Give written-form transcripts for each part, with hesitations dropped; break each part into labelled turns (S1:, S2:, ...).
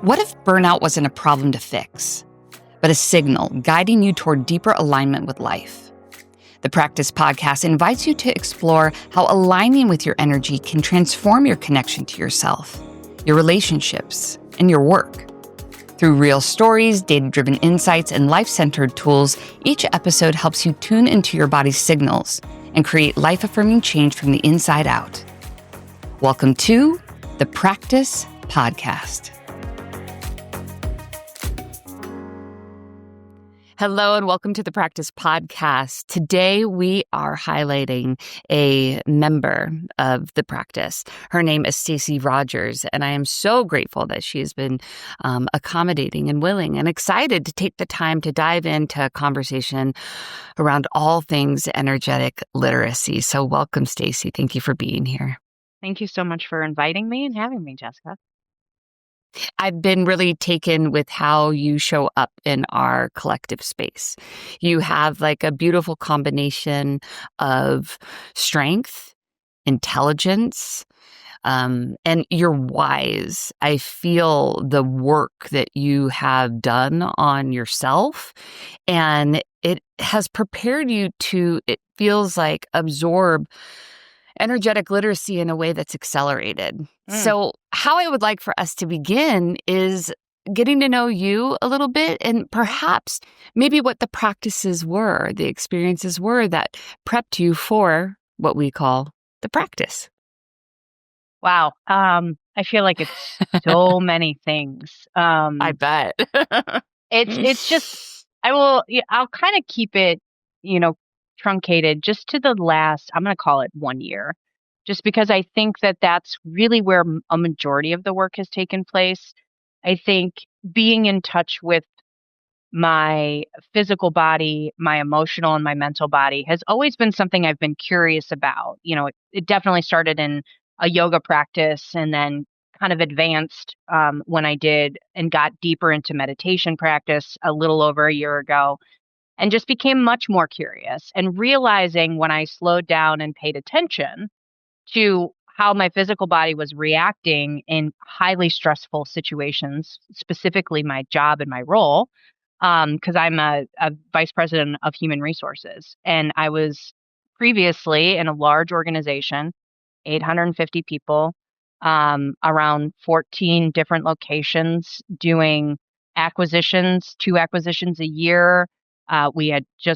S1: What if burnout wasn't a problem to fix, but a signal guiding you toward deeper alignment with life? The Practice Podcast invites you to explore how aligning with your energy can transform your connection to yourself, your relationships, and your work. Through real stories, data-driven insights, and life-centered tools, each episode helps you tune into your body's signals and create life-affirming change from the inside out. Welcome to the Practice Podcast. Hello and welcome to the Practice Podcast. Today we are highlighting a member of the practice. Her name is Stacey Rogers, and I am so grateful that she has been accommodating and willing and excited to take the time to dive into a conversation around all things energetic literacy. So welcome, Stacey. Thank you for being here.
S2: Thank you so much for inviting me and having me, Jessica.
S1: I've been really taken with how you show up in our collective space. You have like a beautiful combination of strength, intelligence, and you're wise. I feel the work that you have done on yourself, and it has prepared you to, it feels like, absorb energetic literacy in a way that's accelerated. So how I would like for us to begin is getting to know you a little bit and perhaps maybe what the practices were, the experiences were that prepped you for what we call the practice.
S2: Wow. I feel like it's so many things.
S1: I bet.
S2: It's just, I'll kind of keep it, truncated just to the last, I'm going to call it 1 year, just because I think that that's really where a majority of the work has taken place. I think being in touch with my physical body, my emotional and my mental body has always been something I've been curious about. It definitely started in a yoga practice and then kind of advanced when I did and got deeper into meditation practice a little over a year ago, and just became much more curious and realizing when I slowed down and paid attention to how my physical body was reacting in highly stressful situations, specifically my job and my role, because I'm a vice president of human resources. And I was previously in a large organization, 850 people, around 14 different locations, doing acquisitions, 2 acquisitions a year. We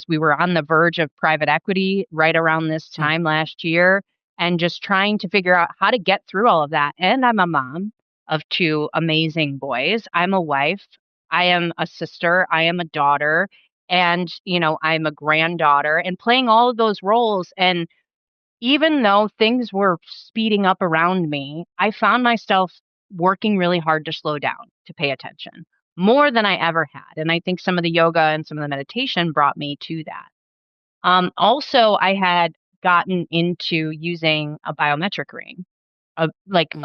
S2: were on the verge of private equity right around this time last year, and just trying to figure out how to get through all of that. And I'm a mom of 2 amazing boys. I'm a wife. I am a sister. I am a daughter. And, I'm a granddaughter, and playing all of those roles. And even though things were speeding up around me, I found myself working really hard to slow down, to pay attention more than I ever had. And I think some of the yoga and some of the meditation brought me to that. Also, I had gotten into using a biometric ring a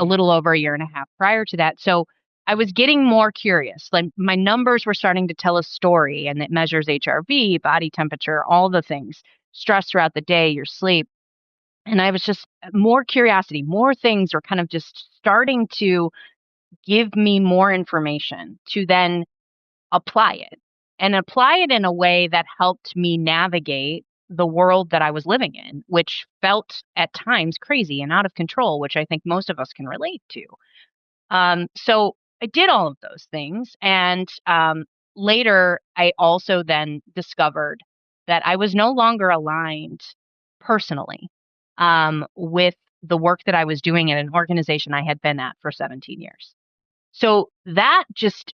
S2: little over a year and a half prior to that. So I was getting more curious. Like, my numbers were starting to tell a story, and it measures HRV, body temperature, all the things, stress throughout the day, your sleep. And I was just more curiosity, more things were kind of just starting to give me more information to then apply it in a way that helped me navigate the world that I was living in, which felt at times crazy and out of control, which I think most of us can relate to. So I did all of those things. And later, I also then discovered that I was no longer aligned personally with the work that I was doing at an organization I had been at for 17 years. So that just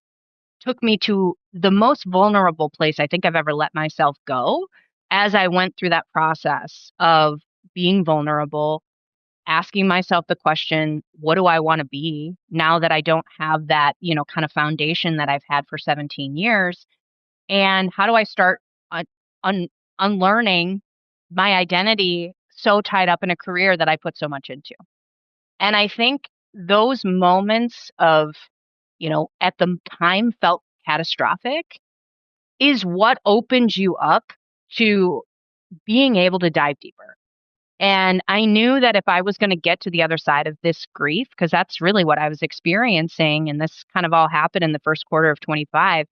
S2: took me to the most vulnerable place I think I've ever let myself go as I went through that process of being vulnerable, asking myself the question, what do I want to be now that I don't have that, kind of foundation that I've had for 17 years? And how do I start unlearning my identity so tied up in a career that I put so much into? And I think those moments of, at the time felt catastrophic is what opens you up to being able to dive deeper And I knew that if I was going to get to the other side of this grief, because that's really what I was experiencing, and this kind of all happened in the first quarter of 25,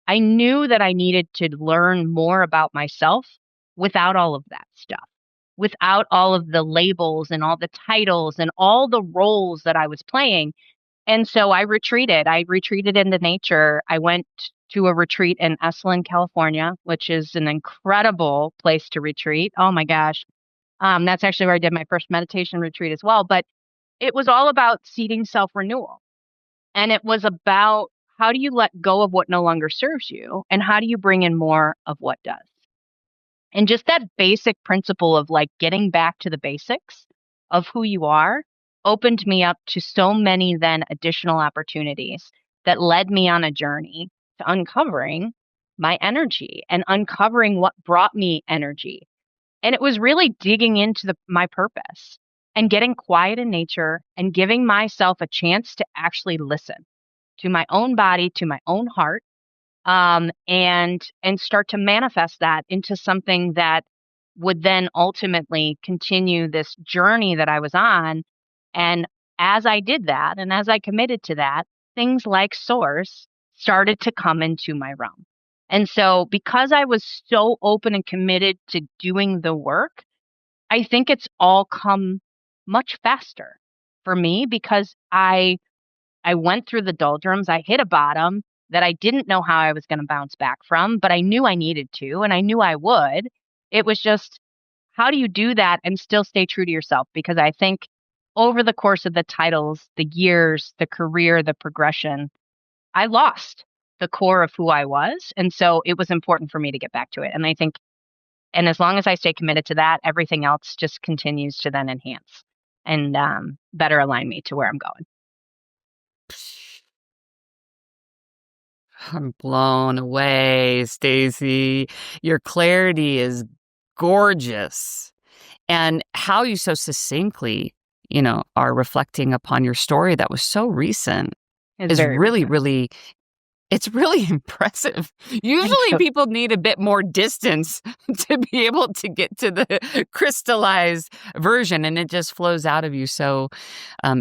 S2: I knew that I needed to learn more about myself without all of that stuff, without all of the labels and all the titles and all the roles that I was playing. And so I retreated. I retreated into nature. I went to a retreat in Esalen, California, which is an incredible place to retreat. Oh my gosh. That's actually where I did my first meditation retreat as well. But it was all about seeding self renewal. And it was about how do you let go of what no longer serves you and how do you bring in more of what does? And just that basic principle of like getting back to the basics of who you are opened me up to so many then additional opportunities that led me on a journey to uncovering my energy and uncovering what brought me energy. And it was really digging into my purpose and getting quiet in nature and giving myself a chance to actually listen to my own body, to my own heart, and start to manifest that into something that would then ultimately continue this journey that I was on. And as I did that, and as I committed to that, things like Source started to come into my realm. And so, because I was so open and committed to doing the work, I think it's all come much faster for me because I went through the doldrums. I hit a bottom that I didn't know how I was going to bounce back from, but I knew I needed to, and I knew I would. It was just, how do you do that and still stay true to yourself? Because I think over the course of the titles, the years, the career, the progression, I lost the core of who I was. And so it was important for me to get back to it. And I think, and as long as I stay committed to that, everything else just continues to then enhance and better align me to where I'm going.
S1: I'm blown away, Stacey. Your clarity is gorgeous. And how you so succinctly, are reflecting upon your story that was so recent
S2: It's
S1: is
S2: very
S1: really,
S2: recent.
S1: really, it's really impressive. Usually
S2: You.
S1: people need a bit more distance to be able to get to the crystallized version, and it just flows out of you so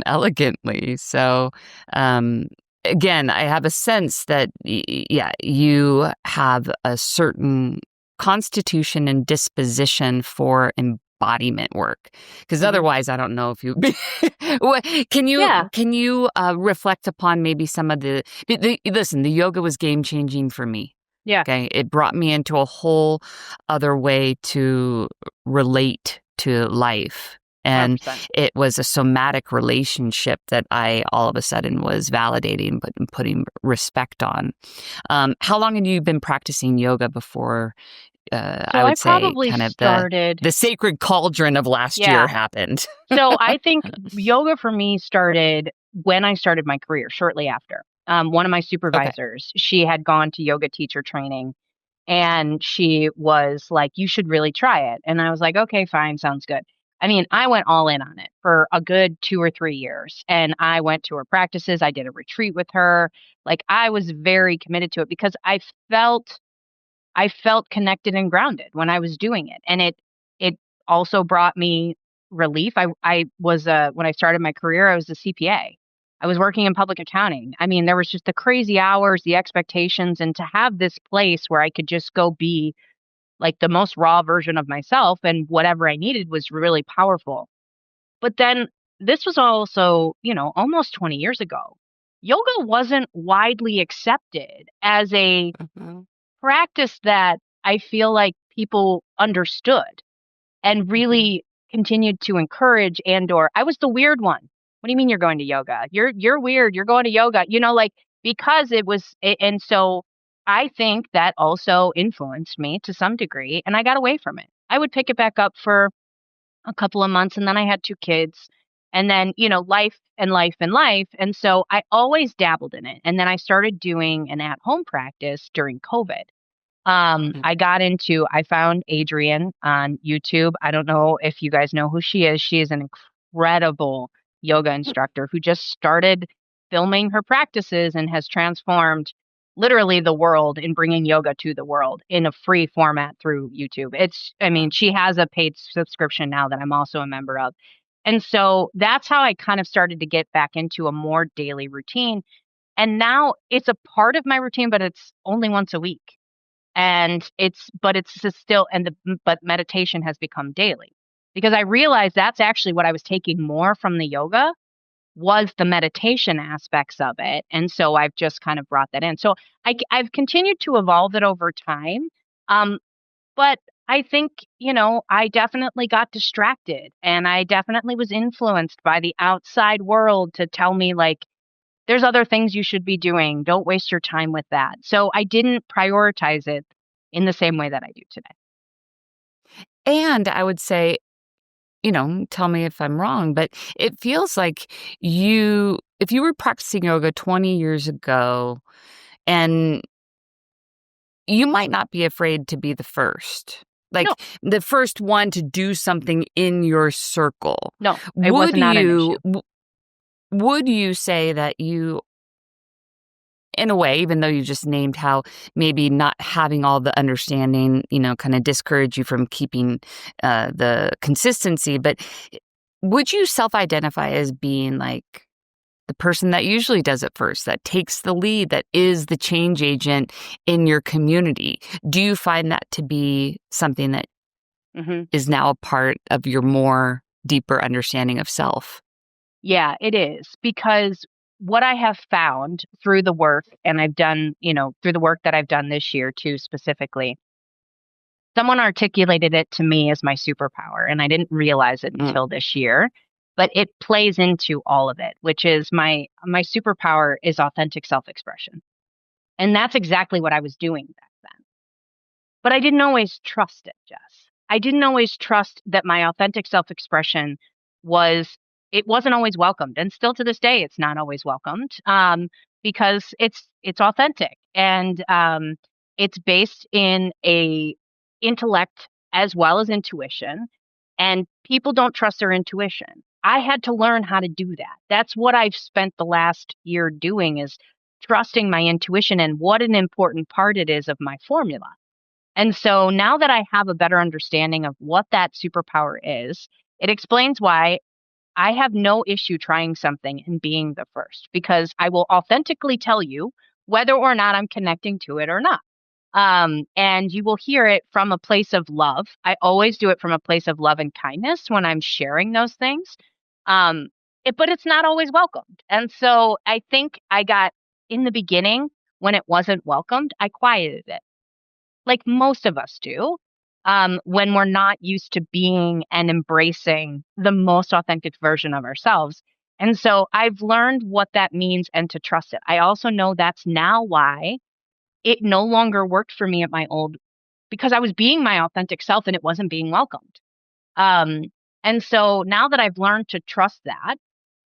S1: elegantly. So, again, I have a sense that, yeah, you have a certain constitution and disposition for embodiment work, because
S2: Mhm.
S1: otherwise I don't know if you
S2: Yeah.
S1: can you reflect upon maybe some of listen, the yoga was game changing for me.
S2: Yeah.
S1: Okay, it brought me into a whole other way to relate to life. And
S2: 100%.
S1: it was a somatic relationship that I all of a sudden was validating, but putting respect on. How long have you been practicing yoga before, I
S2: So I
S1: would say,
S2: probably
S1: kind of
S2: started,
S1: the sacred cauldron of last year
S2: yeah.
S1: happened?
S2: So I think yoga for me started when I started my career, shortly after. One of my
S1: Okay.
S2: supervisors, she had gone to yoga teacher training and she was like, you should really try it. And I was like, okay, fine, sounds good. I mean, I went all in on it for a good 2 or 3 years. And I went to her practices. I did a retreat with her. Like I was very committed to it because I felt connected and grounded when I was doing it, and it also brought me relief. I was when I started my career, I was a CPA. I was working in public accounting. I mean, there was just the crazy hours, the expectations, and to have this place where I could just go be like the most raw version of myself and whatever I needed was really powerful. But then this was also, almost 20 years ago. Yoga wasn't widely accepted as a
S1: Mhm.
S2: practice that I feel like people understood and
S1: Mhm.
S2: really continued to encourage and/or I was the weird one. "What do you mean you're going to yoga? You're weird. You're going to yoga." Like because it was and so I think that also influenced me to some degree and I got away from it. I would pick it back up for a couple of months and then I had 2 kids and then, life and life and life and so I always dabbled in it. And then I started doing an at-home practice during COVID.
S1: Mhm.
S2: I found Adrienne on YouTube. I don't know if you guys know who she is. She is an incredible yoga instructor who just started filming her practices and has transformed literally the world in bringing yoga to the world in a free format through YouTube. I mean, she has a paid subscription now that I'm also a member of. And so that's how I kind of started to get back into a more daily routine. And now it's a part of my routine, but it's only once a week. And it's just still, but meditation has become daily because I realized that's actually what I was taking more from the yoga was the meditation aspects of it. And so I've just kind of brought that in. So I've continued to evolve it over time. Um, but I think, I definitely got distracted and I definitely was influenced by the outside world to tell me, like, there's other things you should be doing. Don't waste your time with that. So I didn't prioritize it in the same way that I do today.
S1: And I would say, tell me if I'm wrong, but it feels like if you were practicing yoga 20 years ago, and you might not be afraid to be the first, like
S2: No,
S1: the first one to do something in your circle.
S2: no, it was
S1: Would
S2: not an
S1: you,
S2: issue.
S1: would you say that you, in a way, even though you just named how maybe not having all the understanding, kind of discourage you from keeping the consistency, but would you self-identify as being like the person that usually does it first, that takes the lead, that is the change agent in your community? Do you find that to be something that
S2: Hmm.
S1: is now a part of your more deeper understanding of self?
S2: Yeah, it is because what I have found through the work and I've done, through the work that I've done this year too, specifically, someone articulated it to me as my superpower, and I didn't realize it
S1: Mm,
S2: until this year, but it plays into all of it, which is my superpower is authentic self-expression. And that's exactly what I was doing back then. But I didn't always trust it, Jess. I didn't always trust that my authentic self-expression was it wasn't always welcomed. And still to this day, it's not always welcomed because it's authentic and it's based in a intellect as well as intuition. And people don't trust their intuition. I had to learn how to do that. That's what I've spent the last year doing is trusting my intuition and what an important part it is of my formula. And so now that I have a better understanding of what that superpower is, it explains why I have no issue trying something and being the first because I will authentically tell you whether or not I'm connecting to it or not. And you will hear it from a place of love. I always do it from a place of love and kindness when I'm sharing those things. But it's not always welcomed. And so I think I got in the beginning when it wasn't welcomed, I quieted it like most of us do, when we're not used to being and embracing the most authentic version of ourselves. And so I've learned what that means and to trust it. I also know that's now why it no longer worked for me at my old because I was being my authentic self and it wasn't being welcomed. Um, and so now that I've learned to trust that,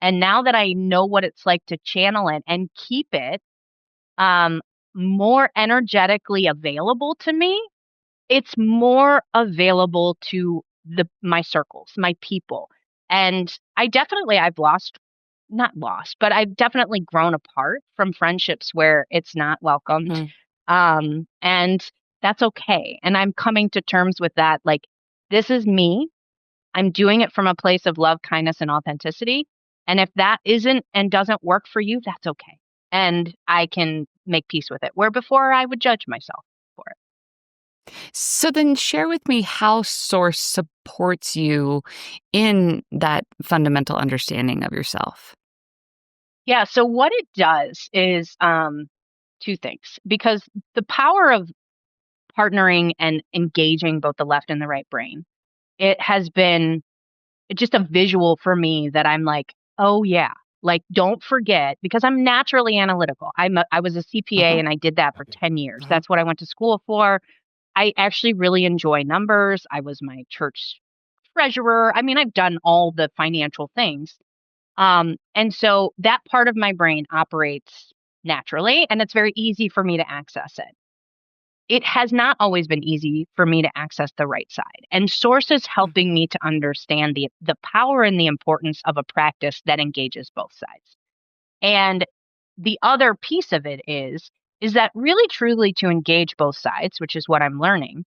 S2: and now that I know what it's like to channel it and keep it um, more energetically available to me, it's more available to my circles, my people. And I've not lost, but I've definitely grown apart from friendships where it's not welcomed.
S1: mm.
S2: And that's okay. And I'm coming to terms with that. Like, this is me. I'm doing it from a place of love, kindness, and authenticity. And if that isn't and doesn't work for you, that's okay. And I can make peace with it. Where before I would judge myself for it.
S1: So then share with me how Source supports you in that fundamental understanding of yourself.
S2: Yeah, so what it does is two things because the power of partnering and engaging both the left and the right brain, it has been just a visual for me that I'm like, oh yeah, like don't forget because I'm naturally analytical. I was a CPA
S1: Uh-huh.
S2: and I did that for 10 years.
S1: Uh-huh.
S2: That's what I went to school for. I actually really enjoy numbers. I was my church treasurer. I mean, I've done all the financial things. And so that part of my brain operates naturally, and it's very easy for me to access it. It has not always been easy for me to access the right side. And Source is
S1: Mm.
S2: helping me to understand the power and the importance of a practice that engages both sides. And the other piece of it is is that really truly to engage both sides, which is what I'm learning,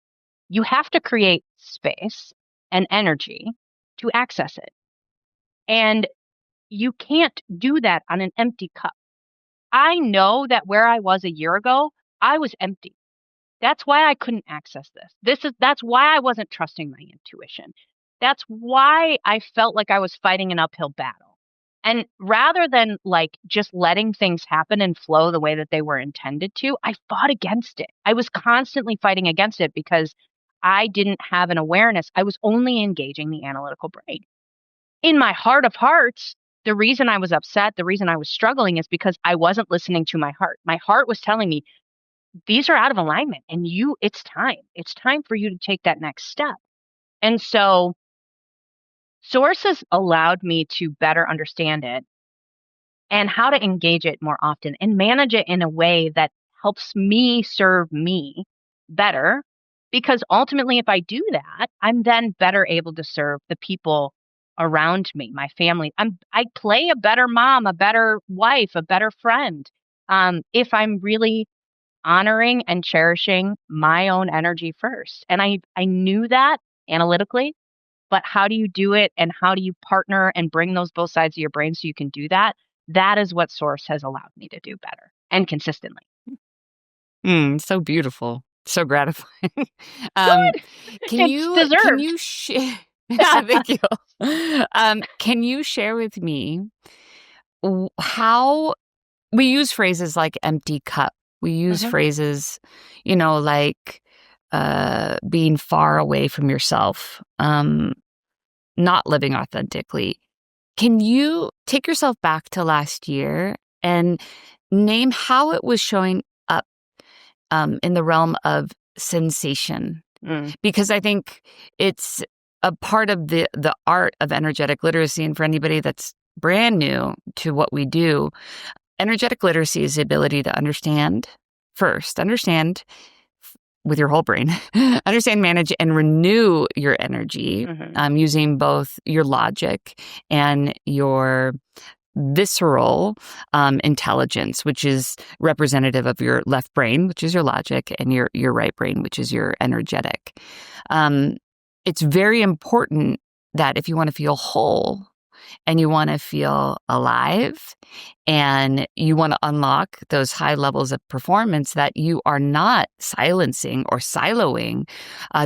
S2: you have to create space and energy to access it. And you can't do that on an empty cup. I know that where I was a year ago, I was empty. That's why I couldn't access this. That's why I wasn't trusting my intuition. That's why I felt like I was fighting an uphill battle. And rather than like just letting things happen and flow the way that they were intended to, I fought against it. I was constantly fighting against it because I didn't have an awareness. I was only engaging the analytical brain. In my heart of hearts, the reason I was upset, the reason I was struggling is because I wasn't listening to my heart. My heart was telling me, these are out of alignment and it's time. It's time for you to take that next step. And so sources allowed me to better understand it and how to engage it more often and manage it in a way that helps me serve me better. Because ultimately, if I do that, I'm then better able to serve the people around me, my family. I play a better mom, a better wife, a better friend. If I'm really honoring and cherishing my own energy first. And I knew that analytically, but how do you do it and how do you partner and bring those both sides of your brain so you can do that? That is what Source has allowed me to do better and consistently.
S1: So beautiful. So gratifying.
S2: Good.
S1: Can
S2: It's
S1: you
S2: deserved.
S1: share thank you. Can you share with me how we use phrases like empty cup. We use
S2: Mhm.
S1: phrases, like being far away from yourself, not living authentically. Can you take yourself back to last year and name how it was showing up in the realm of sensation?
S2: Mm.
S1: Because I think it's a part of the art of energetic literacy. And for anybody that's brand new to what we do, energetic literacy is the ability to understand with your whole brain, understand, manage, and renew your energy
S2: Mhm.
S1: using both your logic and your visceral intelligence, which is representative of your left brain, which is your logic, and your right brain, which is your energetic. It's very important that if you want to feel whole and you want to feel alive and you want to unlock those high levels of performance, that you are not silencing or siloing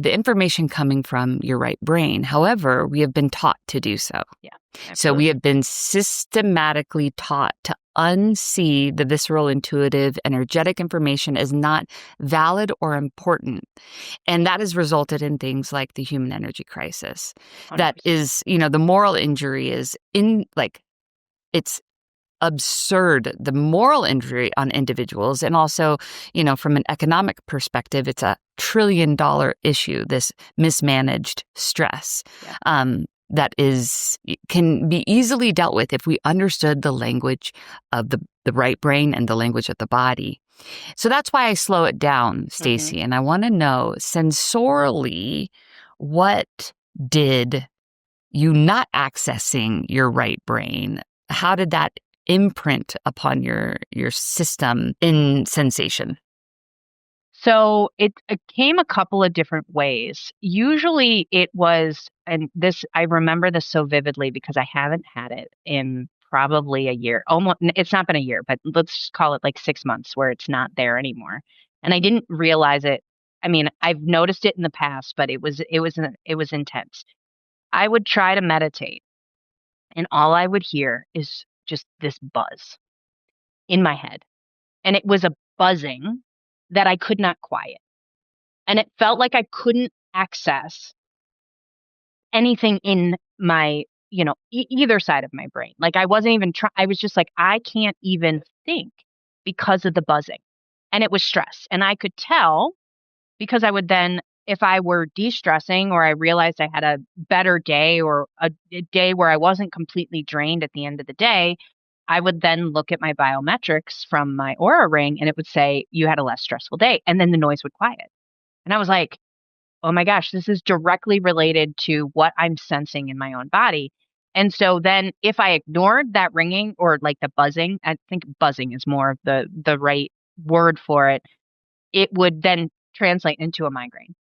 S1: the information coming from your right brain. However, we have been taught to do so.
S2: Yeah.
S1: So we
S2: Absolutely.
S1: have been systematically taught to unsee the visceral, intuitive, energetic information as not valid or important. And that has resulted in things like the human energy crisis. That
S2: 100%.
S1: is, the moral injury is it's absurd, the moral injury on individuals. And also, from an economic perspective, it's a $1 trillion issue, this mismanaged stress.
S2: Yeah.
S1: That can be easily dealt with if we understood the language of the right brain and the language of the body. So that's why I slow it down,
S2: Mhm.
S1: Stacey. And I want to know sensorially, what did you not accessing your right brain, how did that imprint upon your system in sensation?
S2: So it came a couple of different ways. Usually it was, and this, I remember this so vividly because I haven't had it in probably a year. Almost, it's not been a year, but let's just call it like 6 months where it's not there anymore. And I didn't realize it. I mean, I've noticed it in the past, but it was intense. I would try to meditate, and all I would hear is just this buzz in my head. And it was a buzzing that I could not quiet. And it felt like I couldn't access anything in my, either side of my brain. Like I wasn't even trying. I was just like, I can't even think because of the buzzing. And it was stress. And I could tell because I would then, if I were de-stressing or I realized I had a better day or a day where I wasn't completely drained at the end of the day, I would then look at my biometrics from my aura ring and it would say, you had a less stressful day. And then the noise would quiet. And I was like, oh my gosh, this is directly related to what I'm sensing in my own body. And so then if I ignored that ringing or like the buzzing, I think buzzing is more of the right word for it, it would then translate into a migraine.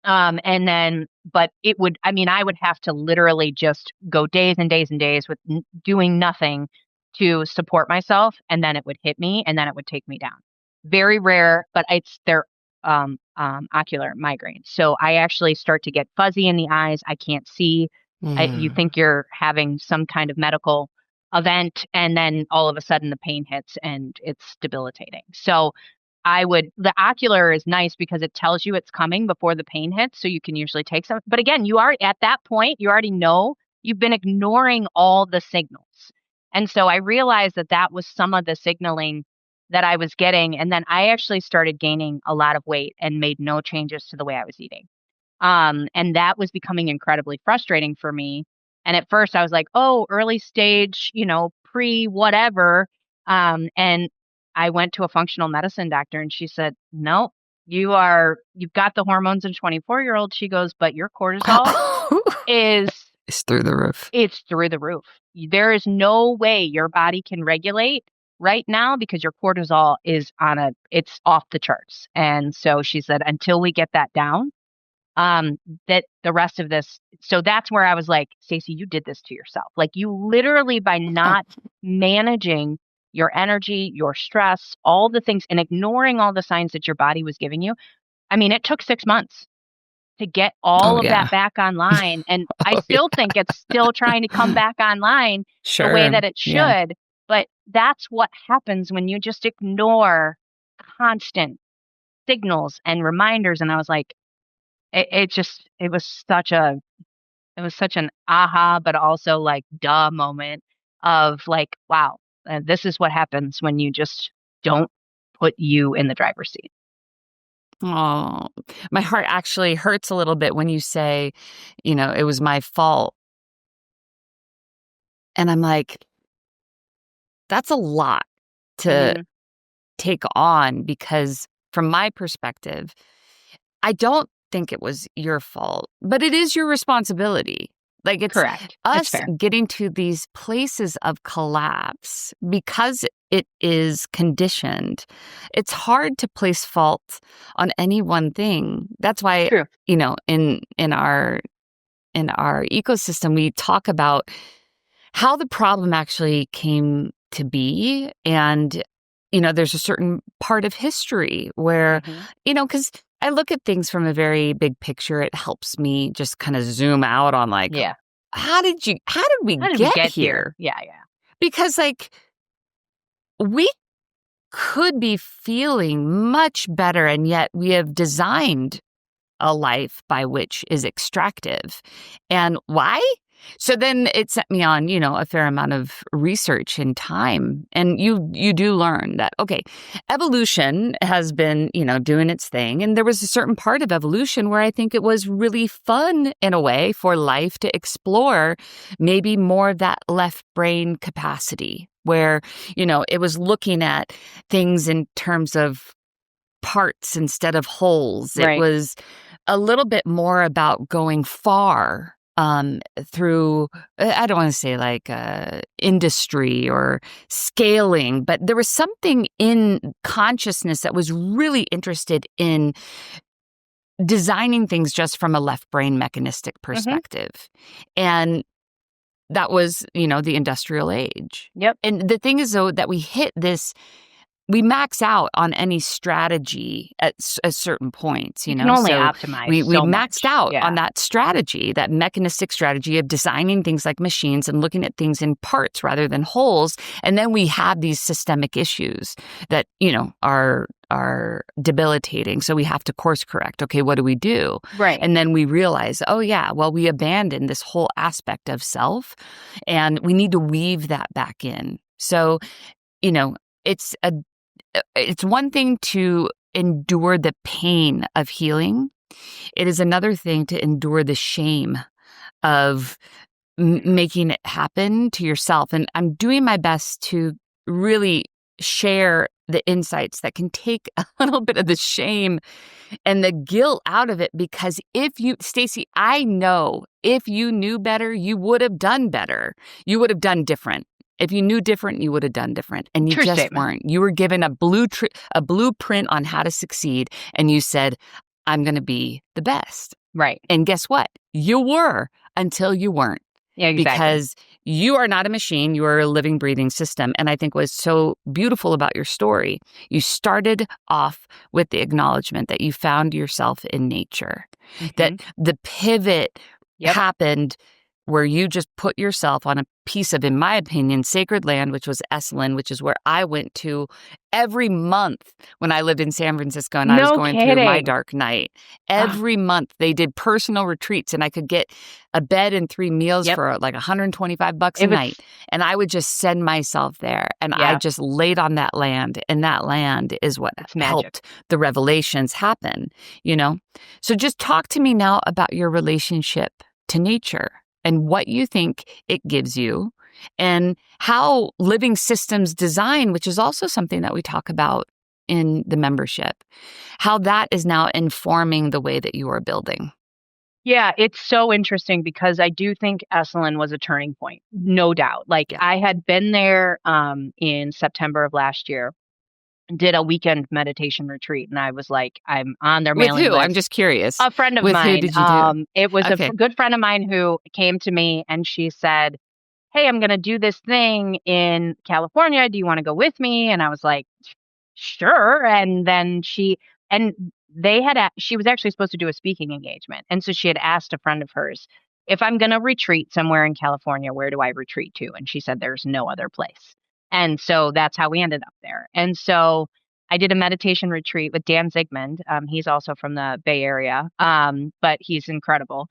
S2: And then, but it would, I mean, I would have to literally just go days and days and days with doing nothing to support myself. And then it would hit me and then it would take me down. Very rare, but it's their ocular migraine. So I actually start to get fuzzy in the eyes. I can't see. You
S1: Mm.
S2: think you're having some kind of medical event, and then all of a sudden the pain hits and it's debilitating. So the ocular is nice because it tells you it's coming before the pain hits, so you can usually take some. But again, you are at that point, you already know you've been ignoring all the signals. And so I realized that that was some of the signaling that I was getting. And then I actually started gaining a lot of weight and made no changes to the way I was eating. And that was becoming incredibly frustrating for me. And at first I was like, oh, early stage, pre whatever. And I went to a functional medicine doctor and she said, no, you've got the hormones in 24-year-old. She goes, but your cortisol is,
S1: It's through the roof.
S2: it's through the roof. There is no way your body can regulate right now because your cortisol is it's off the charts. And so she said, until we get that down, that the rest of this. So that's where I was like, Stacey, you did this to yourself. Like you literally, by not managing your energy, your stress, all the things, and ignoring all the signs that your body was giving you. I mean, it took 6 months to get all
S1: Oh,
S2: of
S1: yeah.
S2: that back online. And I
S1: Oh,
S2: still think it's still trying to come back online the way
S1: Sure.
S2: that it
S1: Yeah.
S2: should. But that's what happens when you just ignore constant signals and reminders. And I was like, it was such an aha, but also like duh moment of like, wow, this is what happens when you just don't put you in the driver's seat.
S1: Oh, my heart actually hurts a little bit when you say, it was my fault. And I'm like, that's a lot to
S2: Hmm.
S1: take on because from my perspective, I don't think it was your fault, but it is your responsibility. Like it's
S2: Correct. That's
S1: us
S2: fair.
S1: getting to these places of collapse because it is conditioned. It's hard to place fault on any one thing. That's why,
S2: True.
S1: in our ecosystem, we talk about how the problem actually came to be. And, there's a certain part of history where,
S2: Hmm.
S1: because I look at things from a very big picture. It helps me just kind of zoom out on like,
S2: Yeah.
S1: how did we
S2: How did we
S1: get
S2: get here?
S1: here?
S2: Yeah. Yeah.
S1: Because like we could be feeling much better. And yet we have designed a life by which is extractive. And why? So then it set me on, a fair amount of research and time. And you do learn that, okay, evolution has been, doing its thing. And there was a certain part of evolution where I think it was really fun in a way for life to explore maybe more of that left brain capacity where, it was looking at things in terms of parts instead of wholes. It
S2: Right.
S1: was a little bit more about going far through, I don't want to say like industry or scaling, but there was something in consciousness that was really interested in designing things just from a left brain mechanistic
S2: Hmm.
S1: perspective. And that was, the industrial age.
S2: Yep.
S1: And the thing is, though, that we max out on any strategy at certain points,
S2: You can only
S1: So
S2: optimize
S1: we
S2: so
S1: maxed
S2: much.
S1: out on
S2: Yeah.
S1: that strategy, that mechanistic strategy of designing things like machines and looking at things in parts rather than wholes. And then we have these systemic issues that, are debilitating. So we have to course correct. Okay, what do we do?
S2: Right.
S1: And then we realize, oh yeah, well, we abandoned this whole aspect of self and we need to weave that back in. So, it's it's one thing to endure the pain of healing. It is another thing to endure the shame of making it happen to yourself. And I'm doing my best to really share the insights that can take a little bit of the shame and the guilt out of it. Because Stacey, I know if you knew better, you would have done better. You would have done different. If you knew different, you would have done different. And you
S2: True
S1: just
S2: statement.
S1: weren't. You were given a blueprint on how to succeed. And you said, I'm going to be the best.
S2: Right.
S1: And guess what? You were until you weren't.
S2: Yeah, exactly.
S1: Because you are not a machine, you are a living, breathing system. And I think what's so beautiful about your story, you started off with the acknowledgement that you found yourself in nature, that the pivot happened where you just put yourself on a piece of, in my opinion, sacred land, which was Esalen, which is where I went to every month when I lived in San Francisco and I was going through my dark night. Every month they did personal retreats and I could get a bed and 3 meals for like $125 a night. And I would just send myself there and I just laid on that land, and that land is what helped the revelations happen, you know? So just talk to me now about your relationship to nature and what you think it gives you, and how living systems design, which is also something that we talk about in the membership, how that is now informing the way that you are building.
S2: Yeah, it's so interesting because I do think Esalen was a turning point, no doubt. Like I had been there in September of last year, did a weekend meditation retreat, and I was like, I'm on their mailing list.
S1: I'm just curious.
S2: A friend of
S1: With
S2: mine.
S1: who did you do?
S2: It was a good friend of mine who came to me and she said, hey, I'm going to do this thing in California. Do you want to go with me? And I was like, sure. And then she was actually supposed to do a speaking engagement. And so she had asked a friend of hers, if I'm going to retreat somewhere in California, where do I retreat to? And she said, there's no other place. And so that's how we ended up there. And so I did a meditation retreat with Dan Zigmund. He's also from the Bay Area, but he's incredible.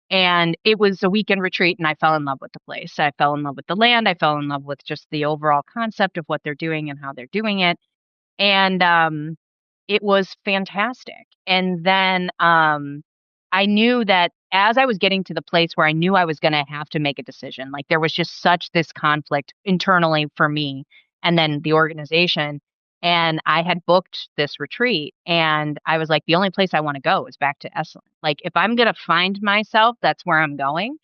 S2: And it was a weekend retreat, and I fell in love with the place. I fell in love with the land. I fell in love with just the overall concept of what they're doing and how they're doing it. And it was fantastic. And then I knew that as I was getting to the place where I knew I was going to have to make a decision, like there was just such this conflict internally for me and then the organization. And I had booked this retreat and I was like, the only place I want to go is back to Esalen. Like if I'm going to find myself, that's where I'm going.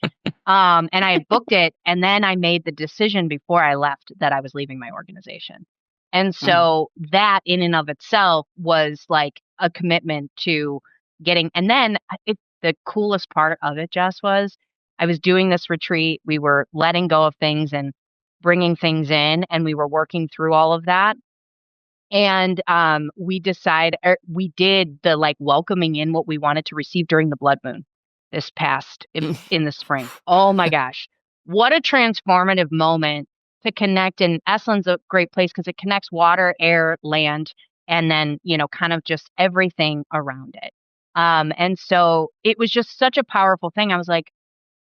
S2: And I had booked it. And then I made the decision before I left that I was leaving my organization. And so that in and of itself was like a commitment to getting, and then the coolest part of it, Jess, was I was doing this retreat. We were letting go of things and bringing things in, and we were working through all of that. And we did the like welcoming in what we wanted to receive during the blood moon this past in the spring. Oh my gosh. What a transformative moment to connect. And Esalen's a great place because it connects water, air, land, and then, kind of just everything around it. And so it was just such a powerful thing. I was like,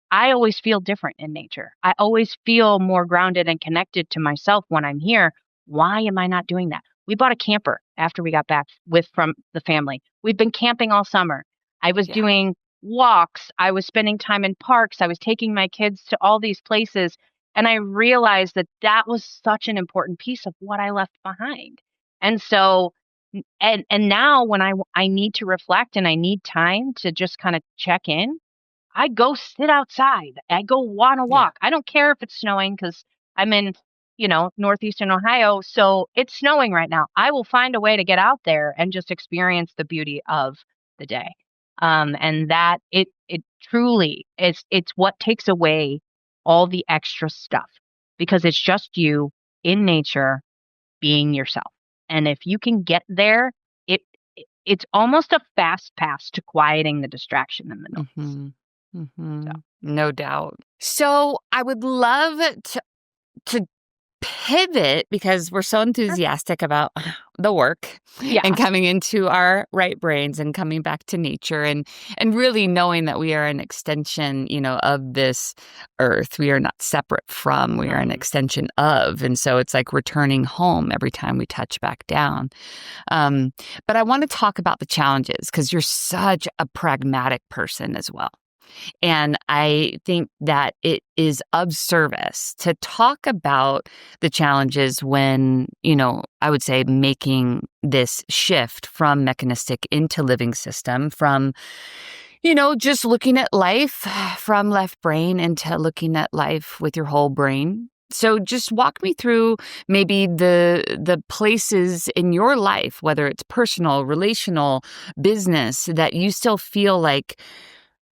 S2: I always feel different in nature. I always feel more grounded and connected to myself when I'm here. Why am I not doing that? We bought a camper after we got back from the family. We've been camping all summer. I was doing walks. I was spending time in parks. I was taking my kids to all these places. And I realized that that was such an important piece of what I left behind. And so, and now when I need to reflect and I need time to just kind of check in, I go sit outside. I go on a walk. I don't care if it's snowing because I'm in, northeastern Ohio. So it's snowing right now. I will find a way to get out there and just experience the beauty of the day. And that it truly is, it's what takes away all the extra stuff because it's just you in nature being yourself. And if you can get there, it's almost a fast pass to quieting the distraction and the noise. So.
S1: No doubt. So I would love to pivot because we're so enthusiastic about the work and coming into our right brains and coming back to nature and really knowing that we are an extension, of this earth. We are not separate from, we are an extension of. And so it's like returning home every time we touch back down. But I want to talk about the challenges because you're such a pragmatic person as well. And I think that it is of service to talk about the challenges when, I would say making this shift from mechanistic into living system, from, just looking at life from left brain into looking at life with your whole brain. So just walk me through maybe the places in your life, whether it's personal, relational, business, that you still feel like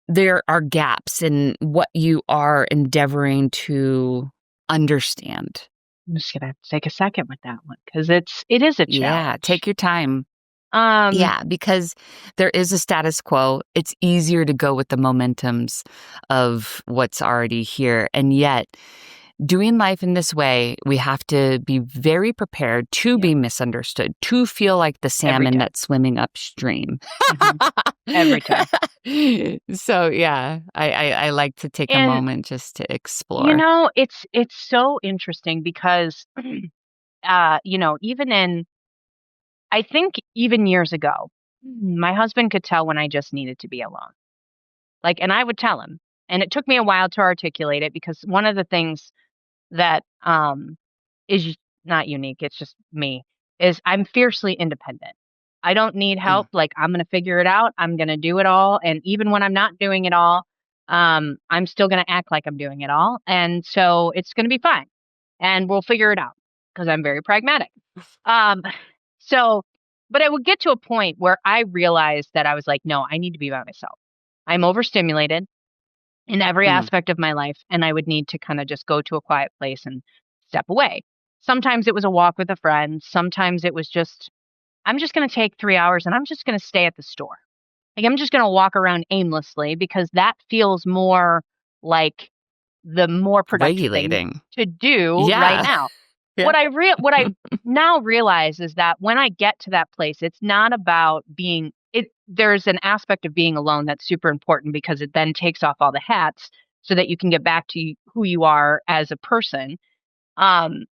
S1: there are gaps in what you are endeavoring to understand.
S2: I'm just gonna take a second with that one because it is a
S1: Yeah,
S2: challenge.
S1: take your time.
S2: Um,
S1: Yeah, because there is a status quo. It's easier to go with the momentums of what's already here. And yet, doing life in this way, we have to be very prepared to
S2: yep,
S1: be misunderstood, to feel like the
S2: every
S1: salmon
S2: time.
S1: that's swimming upstream.
S2: Mhm, every time.
S1: So, yeah, I like to take a
S2: And
S1: moment just to explore.
S2: it's so interesting because even in I think even years ago, my husband could tell when I just needed to be alone. Like, and I would tell him. And it took me a while to articulate it because one of the things that is not unique, it's just me, is I'm fiercely independent. I don't need help.
S1: Mm,
S2: Like, I'm going to figure it out. I'm going to do it all. And even when I'm not doing it all, I'm still going to act like I'm doing it all. And so it's going to be fine. And we'll figure it out because I'm very pragmatic. Um, so, but I would get to a point where I realized that I was like, no, I need to be by myself. I'm overstimulated in every
S1: mm,
S2: aspect of my life, and I would need to kind of just go to a quiet place and step away. Sometimes it was a walk with a friend. Sometimes it was just, I'm just going to take 3 hours and I'm just going to stay at the store. Like, I'm just going to walk around aimlessly because that feels more like the more productive thing
S1: regulating.
S2: to do right
S1: Yeah.
S2: now.
S1: Yeah.
S2: What I now realize is that when I get to that place, it's not about being it there's an aspect of being alone that's super important because it then takes off all the hats so that you can get back to who you are as a person. Um,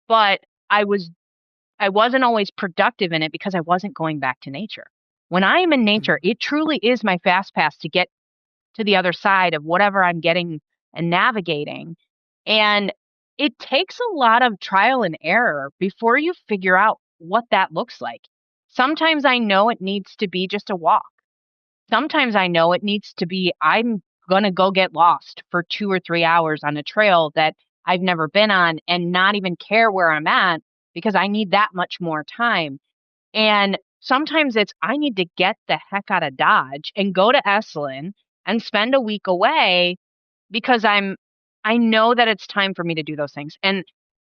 S2: but I was I wasn't always productive in it because I wasn't going back to nature. When I am in nature,
S1: Mhm.
S2: it truly is my fast pass to get to the other side of whatever I'm getting and navigating. And it takes a lot of trial and error before you figure out what that looks like. Sometimes I know it needs to be just a walk. Sometimes I know it needs to be I'm going to go get lost for 2 or 3 hours on a trail that I've never been on and not even care where I'm at because I need that much more time. And sometimes it's I need to get the heck out of Dodge and go to Esalen and spend a week away because I know that it's time for me to do those things. And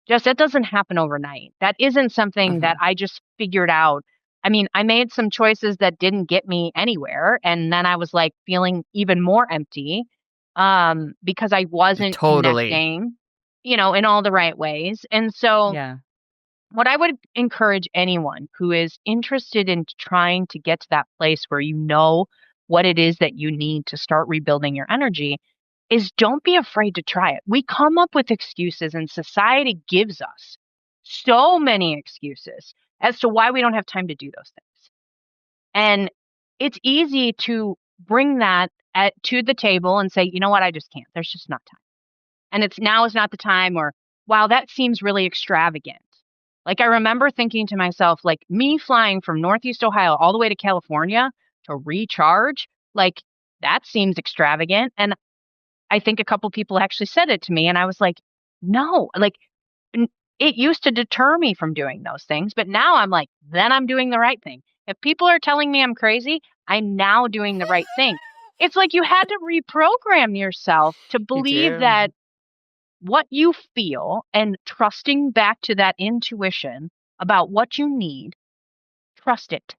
S2: just that doesn't happen overnight. That isn't something that
S1: Mhm.
S2: I just figured out. I mean, I made some choices that didn't get me anywhere and then I was like feeling even more empty because I wasn't
S1: Totally.
S2: connecting, in all the right ways. And so
S1: Yeah.
S2: what I would encourage anyone who is interested in trying to get to that place where you know what it is that you need to start rebuilding your energy is don't be afraid to try it. We come up with excuses and society gives us so many excuses as to why we don't have time to do those things. And it's easy to bring that to the table and say, you know what, I just can't. There's just not time. And it's now is not the time or wow, that seems really extravagant. Like I remember thinking to myself, like me flying from Northeast Ohio all the way to California to recharge, like that seems extravagant. And I think a couple people actually said it to me and I was like, no, like n- it used to deter me from doing those things, but now I'm like, then I'm doing the right thing. If people are telling me I'm crazy, I'm now doing the right thing. It's like you had to reprogram yourself to
S1: You
S2: believe
S1: do.
S2: that what you feel and trusting back to that intuition about what you need, trust it.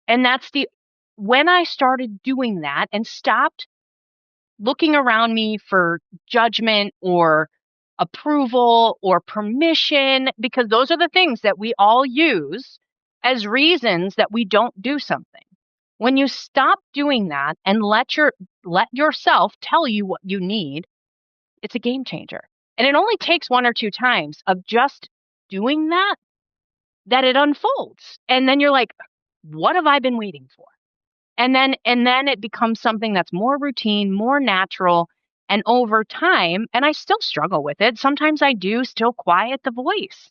S2: And that's the when I started doing that and stopped looking around me for judgment or approval or permission, because those are the things that we all use as reasons that we don't do something. When you stop doing that and let yourself tell you what you need, it's a game changer. And it only takes 1 or 2 times of just doing that, that it unfolds. And then you're like, "What have I been waiting for?" And then it becomes something that's more routine, more natural, and over time and I still struggle with it. Sometimes I do still quiet the voice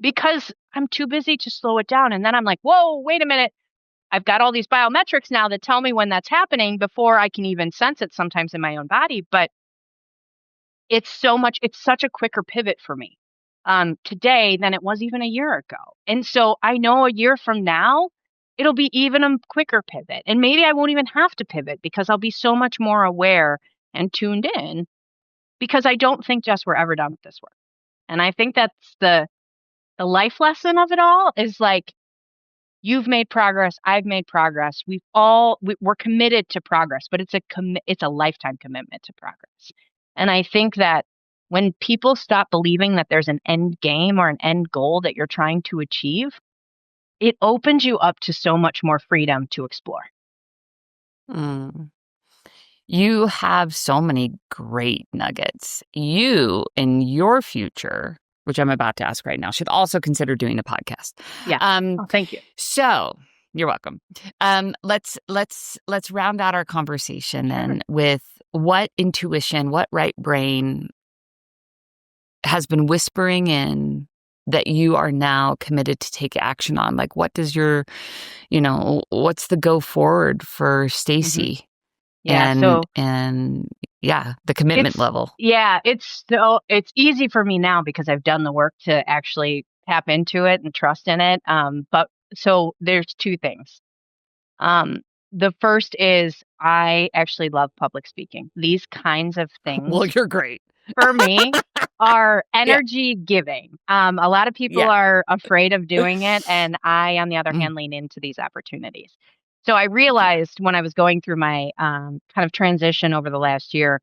S2: because I'm too busy to slow it down. And then I'm like, "Whoa, wait a minute. I've got all these biometrics now that tell me when that's happening before I can even sense it sometimes in my own body." But it's such a quicker pivot for me today than it was even a year ago. And so I know a year from now, it'll be even a quicker pivot. And maybe I won't even have to pivot because I'll be so much more aware and tuned in because I don't think, Jess, we're ever done with this work. And I think that's the life lesson of it all is like, you've made progress, I've made progress. We're committed to progress, but it's a lifetime commitment to progress. And I think that when people stop believing that there's an end game or an end goal that you're trying to achieve, it opens you up to so much more freedom to explore.
S1: Mm. You have so many great nuggets. You, in your future, which I'm about to ask right now, should also consider doing a podcast.
S2: Yeah. Thank you.
S1: So you're welcome. Let's round out our conversation then with what intuition, what right brain has been whispering in that you are now committed to take action on. Like, what does what's the go forward for Stacey?
S2: Yeah.
S1: And the commitment level.
S2: Yeah, it's easy for me now because I've done the work to actually tap into it and trust in it. But so there's two things. The first is I actually love public speaking. These kinds of things.
S1: Well, you're great.
S2: For me are energy giving. A lot of people are afraid of doing it, and I, on the other hand, lean into these opportunities. So I realized when I was going through my kind of transition over the last year,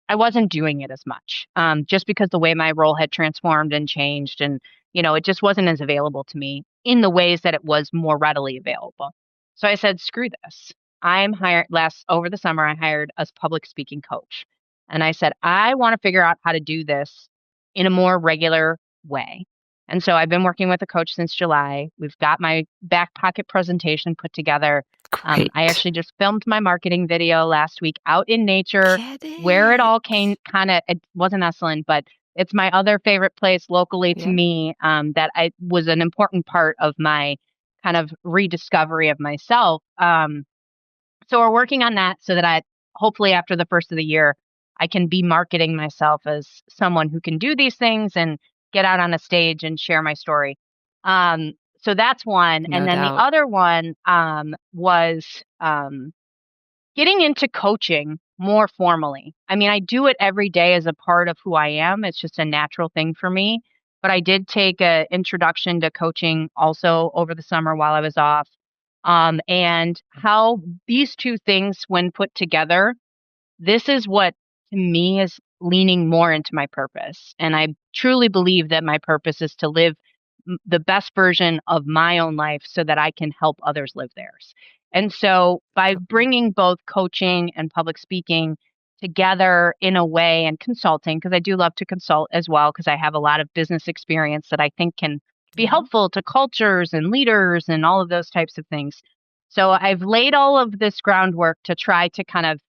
S2: I wasn't doing it as much, just because the way my role had transformed and changed, and it just wasn't as available to me in the ways that it was more readily available. So I said, screw this. Over the summer, I hired a public speaking coach. And I said, I want to figure out how to do this in a more regular way. And so I've been working with a coach since July. We've got my back pocket presentation put together. I actually just filmed my marketing video last week out in nature, where it all came it wasn't Esalen, but it's my other favorite place locally to me, that was an important part of my kind of rediscovery of myself. So we're working on that so that hopefully after the first of the year, I can be marketing myself as someone who can do these things and get out on a stage and share my story. So that's one.
S1: No
S2: and then
S1: doubt.
S2: the other one was getting into coaching more formally. I mean, I do it every day as a part of who I am. It's just a natural thing for me. But I did take an introduction to coaching also over the summer while I was off. And how these two things, when put together, this is what to me is leaning more into my purpose. And I truly believe that my purpose is to live the best version of my own life so that I can help others live theirs. And so by bringing both coaching and public speaking together in a way, and consulting, because I do love to consult as well, because I have a lot of business experience that I think can be helpful to cultures and leaders and all of those types of things. So I've laid all of this groundwork to try to kind of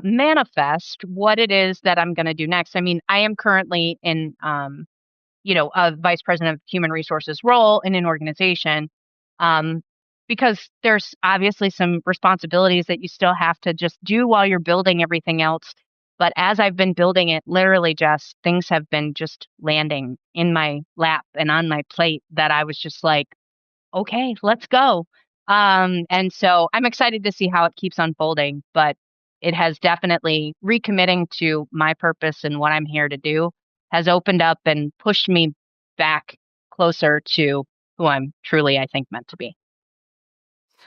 S2: manifest what it is that I'm going to do next. I mean, I am currently in, a vice president of human resources role in an organization, because there's obviously some responsibilities that you still have to just do while you're building everything else. But as I've been building it, literally just things have been just landing in my lap and on my plate that I was just like, okay, let's go. And so I'm excited to see how it keeps unfolding, but it has definitely recommitting to my purpose and what I'm here to do has opened up and pushed me back closer to who I'm truly, I think, meant to be.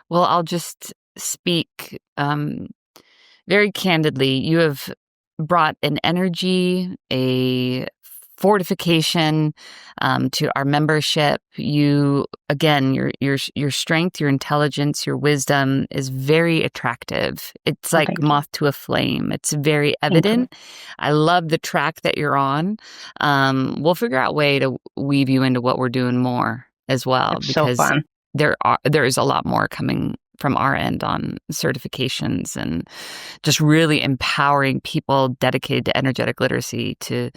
S1: Well, I'll just speak very candidly. You have brought an energy, a fortification to our membership. You, again, your strength, your intelligence, your wisdom is very attractive. It's like moth to a flame. It's very evident. I love the track that you're on. We'll figure out a way to weave you into what we're doing more as well,
S2: It's
S1: because
S2: so fun.
S1: there is a lot more coming from our end on certifications and just really empowering people dedicated to energetic literacy to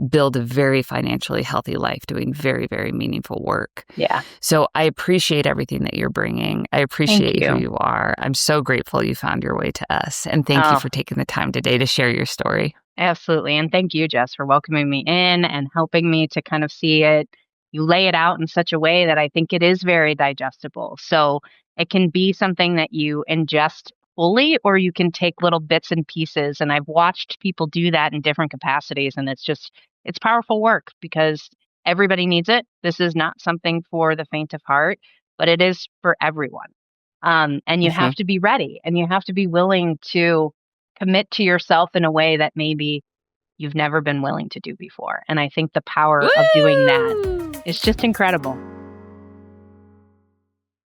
S1: build a very financially healthy life doing very, very meaningful work.
S2: Yeah.
S1: So I appreciate everything that you're bringing. I appreciate who you are. I'm so grateful you found your way to us. And thank you for taking the time today to share your story.
S2: Absolutely. And thank you, Jess, for welcoming me in and helping me to kind of see it. You lay it out in such a way that I think it is very digestible. So it can be something that you ingest fully, or you can take little bits and pieces. And I've watched people do that in different capacities. And it's powerful work because everybody needs it. This is not something for the faint of heart, but it is for everyone. And you have
S1: Mhm.
S2: to be ready and you have to be willing to commit to yourself in a way that maybe you've never been willing to do before. And I think the power of doing that
S1: Woo!
S2: is just incredible.